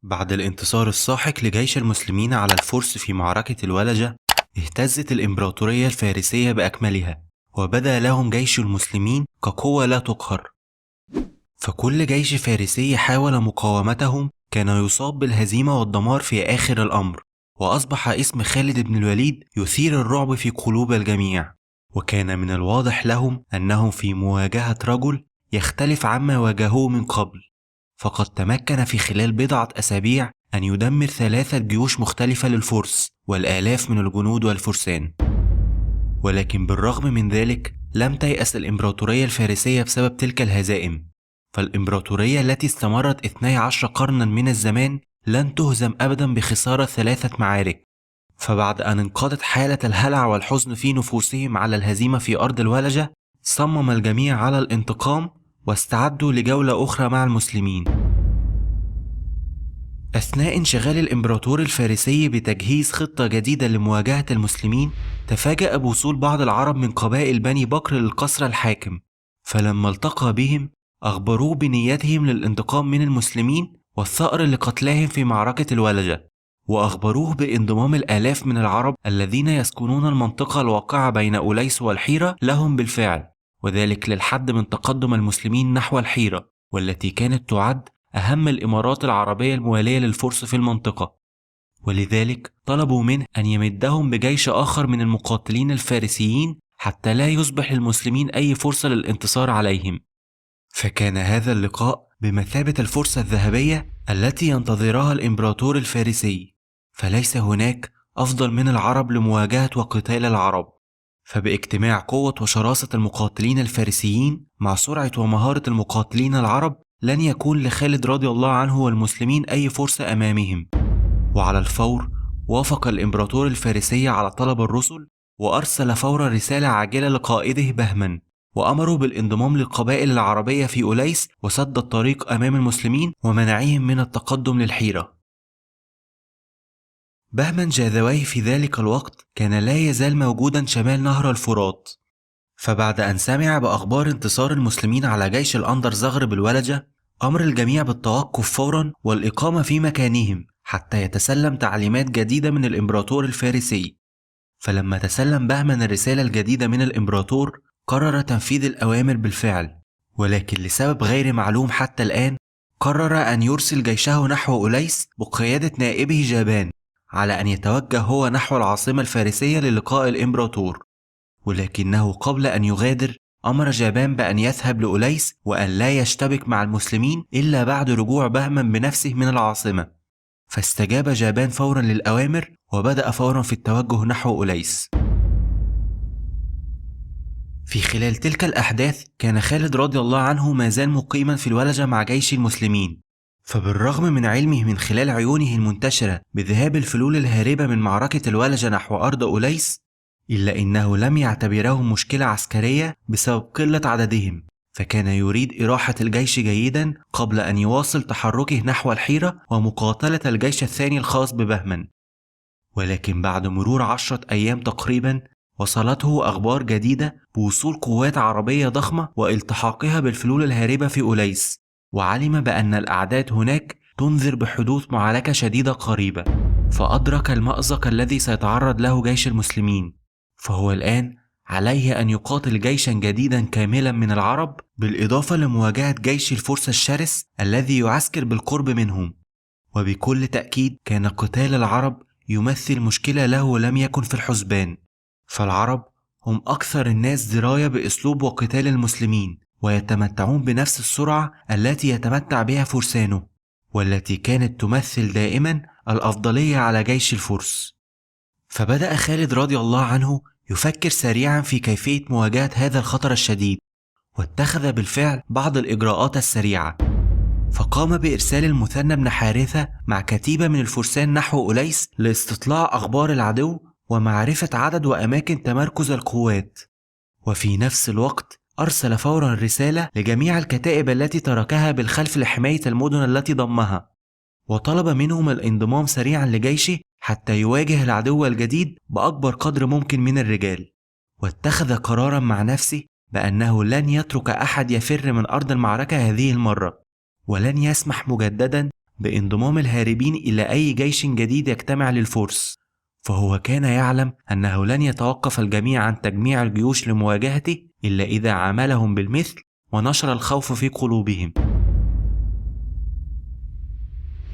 بعد الانتصار الساحق لجيش المسلمين على الفرس في معركة الولجة، اهتزت الإمبراطورية الفارسية بأكملها، وبدا لهم جيش المسلمين كقوة لا تقهر. فكل جيش فارسي حاول مقاومتهم كان يصاب بالهزيمة والدمار في آخر الأمر، وأصبح اسم خالد بن الوليد يثير الرعب في قلوب الجميع. وكان من الواضح لهم أنهم في مواجهة رجل يختلف عما واجهوه من قبل، فقد تمكن في خلال بضعة أسابيع أن يدمر 3 جيوش مختلفة للفرس والآلاف من الجنود والفرسان. ولكن بالرغم من ذلك لم تيأس الإمبراطورية الفارسية بسبب تلك الهزائم، فالإمبراطورية التي استمرت 12 قرنا من الزمان لن تهزم أبدا بخسارة 3 معارك. فبعد أن انقضت حالة الهلع والحزن في نفوسهم على الهزيمة في أرض الولجة، صمم الجميع على الانتقام واستعدوا لجولة أخرى مع المسلمين. أثناء انشغال الإمبراطور الفارسي بتجهيز خطة جديدة لمواجهة المسلمين، تفاجأ بوصول بعض العرب من قبائل بني بكر للقصر الحاكم، فلما التقى بهم أخبروه بنيتهم للانتقام من المسلمين والثأر لقتلهم في معركة الولجة، وأخبروه بانضمام الآلاف من العرب الذين يسكنون المنطقة الواقعة بين أوليس والحيرة لهم بالفعل، وذلك للحد من تقدم المسلمين نحو الحيرة، والتي كانت تعد أهم الإمارات العربية الموالية للفرس في المنطقة. ولذلك طلبوا منه أن يمدهم بجيش آخر من المقاتلين الفارسيين حتى لا يصبح للمسلمين أي فرصة للانتصار عليهم. فكان هذا اللقاء بمثابة الفرصة الذهبية التي ينتظرها الإمبراطور الفارسي، فليس هناك أفضل من العرب لمواجهة وقتال العرب. فباجتماع قوة وشراسة المقاتلين الفارسيين مع سرعة ومهارة المقاتلين العرب لن يكون لخالد رضي الله عنه والمسلمين أي فرصة أمامهم. وعلى الفور وافق الإمبراطور الفارسي على طلب الرسل، وأرسل فورا رسالة عاجلة لقائده بهمن، وأمروا بالانضمام للقبائل العربية في أوليس وسد الطريق أمام المسلمين ومنعهم من التقدم للحيرة. بهمن جاذويه في ذلك الوقت كان لا يزال موجودا شمال نهر الفرات، فبعد أن سمع بأخبار انتصار المسلمين على جيش الأندر زغر بالولجة، أمر الجميع بالتوقف فورا والإقامة في مكانهم حتى يتسلم تعليمات جديدة من الإمبراطور الفارسي. فلما تسلم بهمن الرسالة الجديدة من الإمبراطور قرر تنفيذ الأوامر بالفعل، ولكن لسبب غير معلوم حتى الآن قرر أن يرسل جيشه نحو أوليس بقيادة نائبه جابان، على أن يتوجه هو نحو العاصمة الفارسية للقاء الإمبراطور. ولكنه قبل أن يغادر أمر جابان بأن يذهب لأوليس وأن لا يشتبك مع المسلمين إلا بعد رجوع بهمن بنفسه من العاصمة. فاستجاب جابان فورا للأوامر وبدأ فورا في التوجه نحو أوليس. في خلال تلك الأحداث كان خالد رضي الله عنه ما زال مقيما في الولجة مع جيش المسلمين، فبالرغم من علمه من خلال عيونه المنتشرة بذهاب الفلول الهاربة من معركة الولجة نحو أرض أوليس، إلا إنه لم يعتبرهم مشكلة عسكرية بسبب قلة عددهم، فكان يريد إراحة الجيش جيدا قبل أن يواصل تحركه نحو الحيرة ومقاتلة الجيش الثاني الخاص ببهمن. ولكن بعد مرور 10 أيام تقريبا وصلته أخبار جديدة بوصول قوات عربية ضخمة والتحاقها بالفلول الهاربة في أوليس، وعلم بأن الأعداد هناك تنذر بحدوث معركة شديدة قريبة، فأدرك المأزق الذي سيتعرض له جيش المسلمين. فهو الآن عليه أن يقاتل جيشا جديدا كاملا من العرب، بالإضافة لمواجهة جيش الفرس الشرس الذي يعسكر بالقرب منهم. وبكل تأكيد كان قتال العرب يمثل مشكلة له ولم يكن في الحسبان، فالعرب هم أكثر الناس دراية بأسلوب وقتال المسلمين، ويتمتعون بنفس السرعة التي يتمتع بها فرسانه، والتي كانت تمثل دائما الأفضلية على جيش الفرس. فبدأ خالد رضي الله عنه يفكر سريعا في كيفية مواجهة هذا الخطر الشديد، واتخذ بالفعل بعض الإجراءات السريعة. فقام بإرسال المثنى بن حارثة مع كتيبة من الفرسان نحو أوليس لاستطلاع أخبار العدو ومعرفة عدد وأماكن تمركز القوات. وفي نفس الوقت أرسل فورا رسالة لجميع الكتائب التي تركها بالخلف لحماية المدن التي ضمها، وطلب منهم الانضمام سريعا لجيشه حتى يواجه العدو الجديد بأكبر قدر ممكن من الرجال. واتخذ قرارا مع نفسه بأنه لن يترك أحد يفر من أرض المعركة هذه المرة، ولن يسمح مجددا بانضمام الهاربين إلى أي جيش جديد يجتمع للفرس، فهو كان يعلم أنه لن يتوقف الجميع عن تجميع الجيوش لمواجهته إلا إذا عاملهم بالمثل ونشر الخوف في قلوبهم.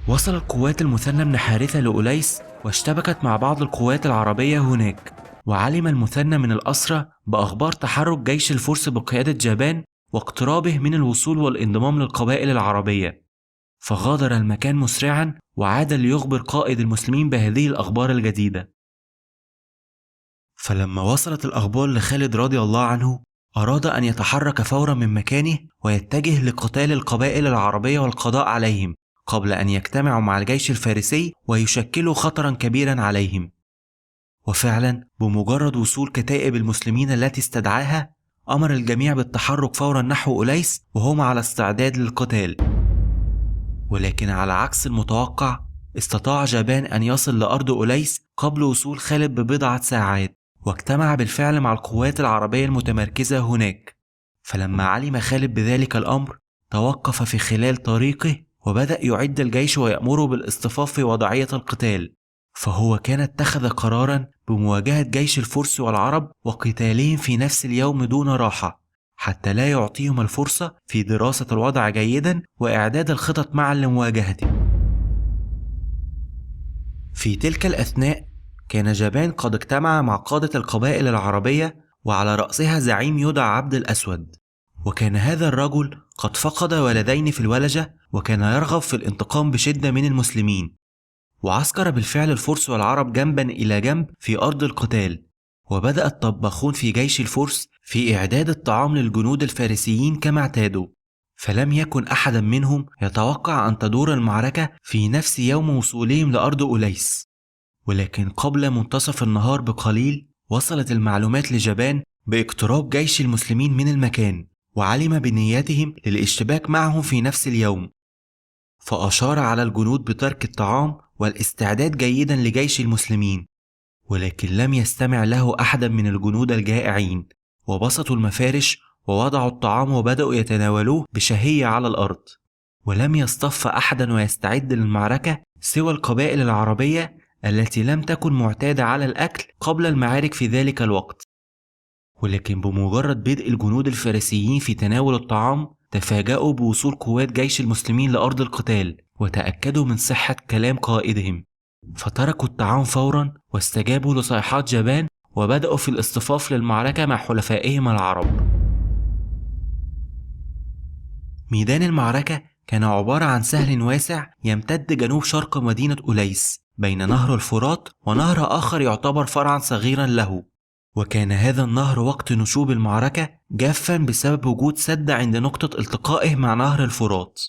وصل القوات المثنى بن حارثة لأوليس واشتبكت مع بعض القوات العربية هناك، وعلم المثنى من الأسرى بأخبار تحرك جيش الفرس بقيادة جابان واقترابه من الوصول والانضمام للقبائل العربية، فغادر المكان مسرعا وعاد ليخبر قائد المسلمين بهذه الأخبار الجديدة. فلما وصلت الأخبار لخالد رضي الله عنه أراد أن يتحرك فورا من مكانه ويتجه لقتال القبائل العربية والقضاء عليهم قبل أن يجتمعوا مع الجيش الفارسي ويشكلوا خطرا كبيرا عليهم. وفعلا بمجرد وصول كتائب المسلمين التي استدعاها أمر الجميع بالتحرك فورا نحو أوليس وهم على استعداد للقتال. ولكن على عكس المتوقع استطاع جابان أن يصل لأرض أوليس قبل وصول خالد ببضعة ساعات، واجتمع بالفعل مع القوات العربية المتمركزة هناك. فلما علم خالد بذلك الأمر توقف في خلال طريقه وبدأ يعد الجيش ويأمره بالاصطفاف في وضعية القتال، فهو كان اتخذ قرارا بمواجهة جيش الفرس والعرب وقتالهم في نفس اليوم دون راحة، حتى لا يعطيهم الفرصة في دراسة الوضع جيدا وإعداد الخطط معا لمواجهته. في تلك الأثناء كان جابان قد اجتمع مع قادة القبائل العربية وعلى رأسها زعيم يدعى عبد الأسود، وكان هذا الرجل قد فقد ولدين في الولجة وكان يرغب في الانتقام بشدة من المسلمين. وعسكر بالفعل الفرس والعرب جنبا إلى جنب في أرض القتال، وبدأ الطباخون في جيش الفرس في إعداد الطعام للجنود الفارسيين كما اعتادوا، فلم يكن أحدا منهم يتوقع أن تدور المعركة في نفس يوم وصولهم لأرض أوليس. ولكن قبل منتصف النهار بقليل وصلت المعلومات لجبان باقتراب جيش المسلمين من المكان، وعلم بنيتهم للاشتباك معهم في نفس اليوم، فأشار على الجنود بترك الطعام والاستعداد جيدا لجيش المسلمين، ولكن لم يستمع له أحدا من الجنود الجائعين، وبسطوا المفارش ووضعوا الطعام وبدأوا يتناولوه بشهية على الأرض، ولم يصطف أحدا ويستعد للمعركة سوى القبائل العربية التي لم تكن معتادة على الأكل قبل المعارك في ذلك الوقت. ولكن بمجرد بدء الجنود الفارسيين في تناول الطعام تفاجأوا بوصول قوات جيش المسلمين لأرض القتال، وتأكدوا من صحة كلام قائدهم، فتركوا الطعام فورا واستجابوا لصيحات جبان وبدأوا في الاصطفاف للمعركة مع حلفائهم العرب. ميدان المعركة كان عبارة عن سهل واسع يمتد جنوب شرق مدينة أوليس بين نهر الفرات ونهر آخر يعتبر فرعا صغيرا له، وكان هذا النهر وقت نشوب المعركة جافا بسبب وجود سد عند نقطة التقائه مع نهر الفرات.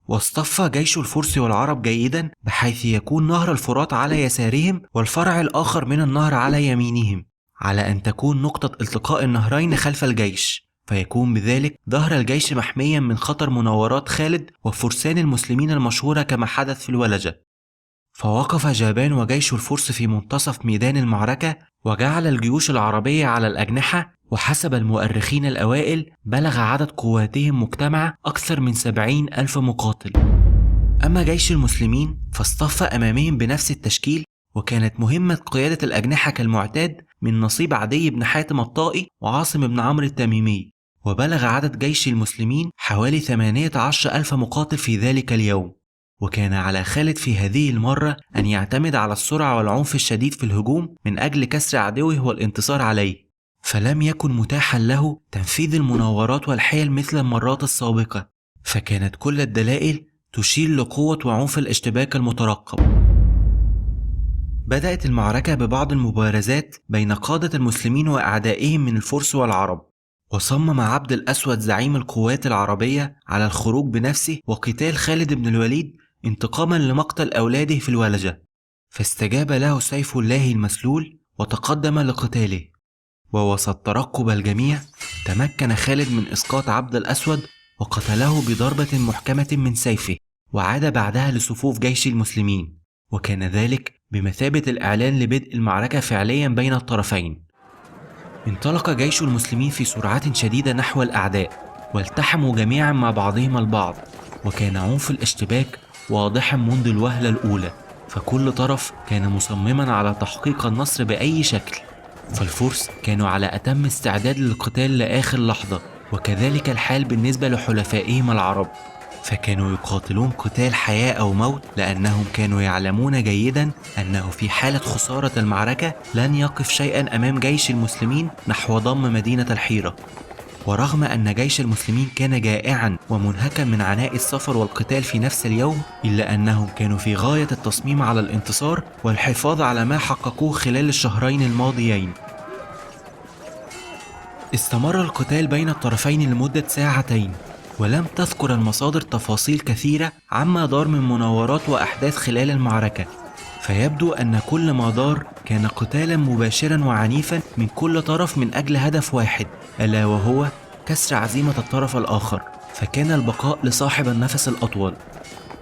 واصطف جيش الفرس والعرب جيدا بحيث يكون نهر الفرات على يسارهم والفرع الآخر من النهر على يمينهم، على أن تكون نقطة التقاء النهرين خلف الجيش، فيكون بذلك ظهر الجيش محميا من خطر مناورات خالد وفرسان المسلمين المشهورة كما حدث في الولجة. فوقف جابان وجيش الفرس في منتصف ميدان المعركة وجعل الجيوش العربية على الأجنحة، وحسب المؤرخين الأوائل بلغ عدد قواتهم مجتمعة أكثر من 70,000 مقاتل. أما جيش المسلمين فاصطف أمامهم بنفس التشكيل، وكانت مهمة قيادة الأجنحة كالمعتاد من نصيب عدي بن حاتم الطائي وعاصم بن عمرو التميمي، وبلغ عدد جيش المسلمين حوالي 18,000 مقاتل في ذلك اليوم. وكان على خالد في هذه المرة أن يعتمد على السرعة والعنف الشديد في الهجوم من أجل كسر عدوه والانتصار عليه، فلم يكن متاحا له تنفيذ المناورات والحيل مثل المرات السابقة، فكانت كل الدلائل تشير لقوة وعنف الاشتباك المترقب. بدأت المعركة ببعض المبارزات بين قادة المسلمين وأعدائهم من الفرس والعرب، وصمم عبد الأسود زعيم القوات العربية على الخروج بنفسه وقتال خالد بن الوليد انتقاما لمقتل أولاده في الولجة، فاستجاب له سيف الله المسلول وتقدم لقتاله. ووسط ترقب الجميع تمكن خالد من إسقاط عبد الأسود وقتله بضربة محكمة من سيفه، وعاد بعدها لصفوف جيش المسلمين، وكان ذلك بمثابة الإعلان لبدء المعركة فعليا بين الطرفين. انطلق جيش المسلمين في سرعة شديدة نحو الأعداء، والتحموا جميعا مع بعضهم البعض، وكان عنف الاشتباك واضحا منذ الوهلة الأولى، فكل طرف كان مصمما على تحقيق النصر بأي شكل. فالفرس كانوا على أتم استعداد للقتال لآخر لحظة، وكذلك الحال بالنسبة لحلفائهم العرب، فكانوا يقاتلون قتال حياة أو موت، لأنهم كانوا يعلمون جيدا أنه في حالة خسارة المعركة لن يقف شيئا أمام جيش المسلمين نحو ضم مدينة الحيرة. ورغم أن جيش المسلمين كان جائعا ومنهكا من عناء السفر والقتال في نفس اليوم، إلا أنهم كانوا في غاية التصميم على الانتصار والحفاظ على ما حققوه خلال الشهرين الماضيين. استمر القتال بين الطرفين لمدة ساعتين، ولم تذكر المصادر تفاصيل كثيرة عما دار من مناورات وأحداث خلال المعركة، فيبدو أن كل ما دار كان قتالا مباشرا وعنيفا من كل طرف من أجل هدف واحد، ألا وهو كسر عزيمة الطرف الآخر، فكان البقاء لصاحب النفس الأطول.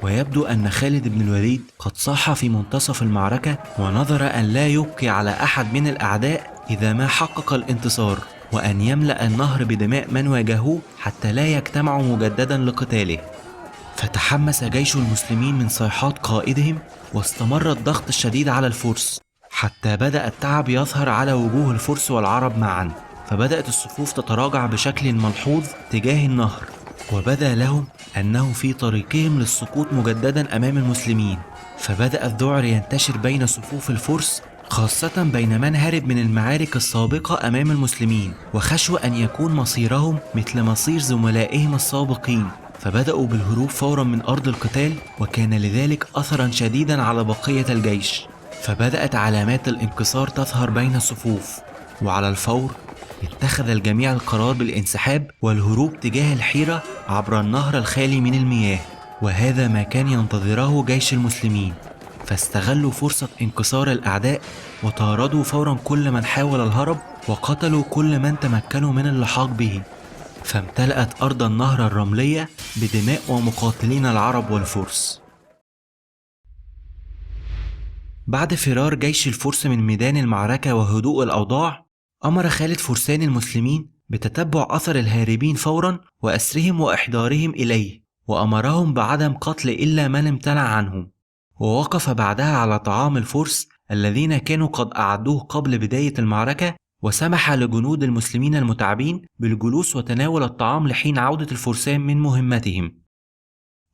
ويبدو أن خالد بن الوليد قد صاح في منتصف المعركة ونظر أن لا يبقي على أحد من الأعداء إذا ما حقق الانتصار، وأن يملأ النهر بدماء من واجهوه حتى لا يجتمعوا مجددا لقتاله. فتحمس جيش المسلمين من صيحات قائدهم، واستمر الضغط الشديد على الفرس حتى بدأ التعب يظهر على وجوه الفرس والعرب معا، فبدأت الصفوف تتراجع بشكل ملحوظ تجاه النهر، وبدا لهم أنه في طريقهم للسقوط مجددا أمام المسلمين. فبدأ الذعر ينتشر بين صفوف الفرس، خاصة بين من هرب من المعارك السابقة أمام المسلمين وخشوا أن يكون مصيرهم مثل مصير زملائهم السابقين، فبدأوا بالهروب فورا من أرض القتال، وكان لذلك أثرا شديدا على بقية الجيش. فبدأت علامات الانكسار تظهر بين الصفوف، وعلى الفور اتخذ الجميع القرار بالانسحاب والهروب تجاه الحيرة عبر النهر الخالي من المياه، وهذا ما كان ينتظره جيش المسلمين. فاستغلوا فرصة انكسار الأعداء وطاردوا فورا كل من حاول الهرب، وقتلوا كل من تمكنوا من اللحاق به، فامتلأت أرض النهر الرملية بدماء ومقاتلين العرب والفرس. بعد فرار جيش الفرس من ميدان المعركة وهدوء الأوضاع، أمر خالد فرسان المسلمين بتتبع أثر الهاربين فورا وأسرهم وإحضارهم إليه، وأمرهم بعدم قتل إلا من امتنع عنهم. ووقف بعدها على طعام الفرس الذين كانوا قد أعدوه قبل بداية المعركة، وسمح لجنود المسلمين المتعبين بالجلوس وتناول الطعام لحين عودة الفرسان من مهمتهم.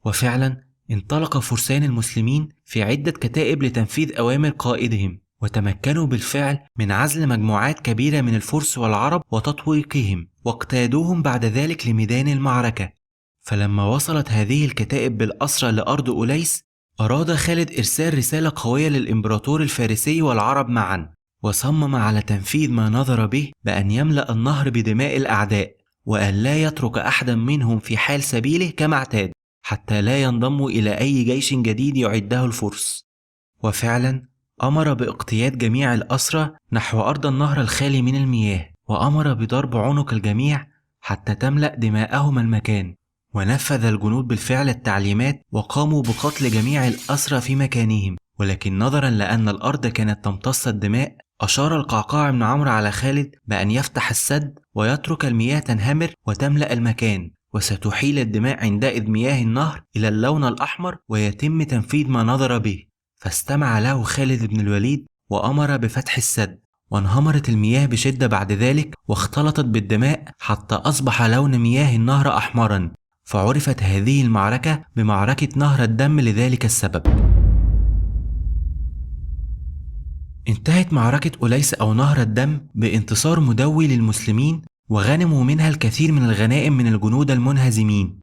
وفعلا انطلق فرسان المسلمين في عدة كتائب لتنفيذ أوامر قائدهم، وتمكنوا بالفعل من عزل مجموعات كبيرة من الفرس والعرب وتطويقهم، واقتادوهم بعد ذلك لميدان المعركة. فلما وصلت هذه الكتائب بالأسرى لأرض أوليس، أراد خالد إرسال رسالة قوية للإمبراطور الفارسي والعرب معا، وصمم على تنفيذ ما نظر به بأن يملأ النهر بدماء الأعداء، وأن لا يترك أحدا منهم في حال سبيله كما اعتاد، حتى لا ينضموا إلى أي جيش جديد يعده الفرس. وفعلا أمر باقتياد جميع الأسرى نحو أرض النهر الخالي من المياه، وأمر بضرب عنق الجميع حتى تملأ دماءهم المكان. ونفذ الجنود بالفعل التعليمات وقاموا بقتل جميع الأسرى في مكانهم، ولكن نظرا لأن الأرض كانت تمتص الدماء، أشار القعقاع بن عمرو على خالد بأن يفتح السد ويترك المياه تنهمر وتملأ المكان، وستحيل الدماء عندئذ مياه النهر إلى اللون الأحمر، ويتم تنفيذ ما نظر به. فاستمع له خالد بن الوليد وأمر بفتح السد، وانهمرت المياه بشدة بعد ذلك واختلطت بالدماء حتى أصبح لون مياه النهر أحمرا، فعرفت هذه المعركة بمعركة نهر الدم لذلك السبب. انتهت معركة أوليس أو نهر الدم بانتصار مدوي للمسلمين، وغنموا منها الكثير من الغنائم من الجنود المنهزمين.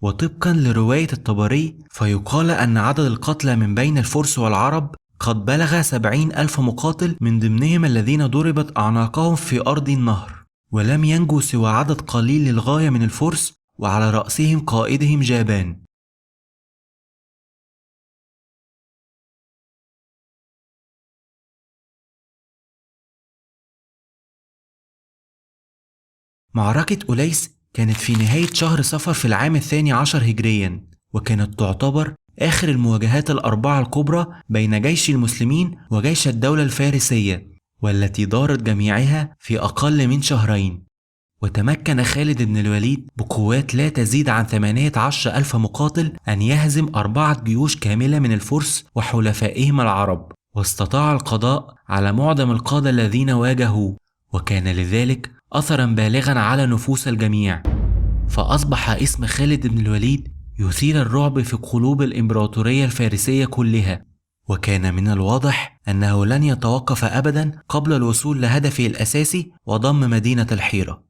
وطبقا لرواية الطبري فيقال أن عدد القتلى من بين الفرس والعرب قد بلغ 70,000 مقاتل، من ضمنهم الذين ضربت أعناقهم في أرض النهر، ولم ينجو سوى عدد قليل للغاية من الفرس، وعلى رأسهم قائدهم جابان. معركة أوليس كانت في نهاية شهر صفر في العام 12 هجريا، وكانت تعتبر آخر المواجهات الأربعة الكبرى بين جيش المسلمين وجيش الدولة الفارسية، والتي دارت جميعها في أقل من شهرين. وتمكن خالد بن الوليد بقوات لا تزيد عن 18,000 مقاتل أن يهزم 4 جيوش كاملة من الفرس وحلفائهم العرب، واستطاع القضاء على معظم القادة الذين واجهوه، وكان لذلك أثرا بالغا على نفوس الجميع. فأصبح اسم خالد بن الوليد يثير الرعب في قلوب الإمبراطورية الفارسية كلها، وكان من الواضح أنه لن يتوقف أبدا قبل الوصول لهدفه الأساسي وضم مدينة الحيرة.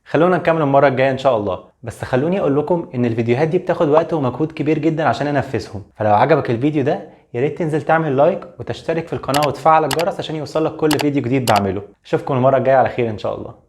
خلونا نكمل المرة الجاية ان شاء الله، بس خلوني اقول لكم ان الفيديوهات دي بتاخد وقت ومجهود كبير جدا عشان انفذهم، فلو عجبك الفيديو ده يا ريت تنزل تعمل لايك وتشترك في القناة وتفعل الجرس عشان يوصلك كل فيديو جديد بعمله. اشوفكم المرة الجاية على خير ان شاء الله.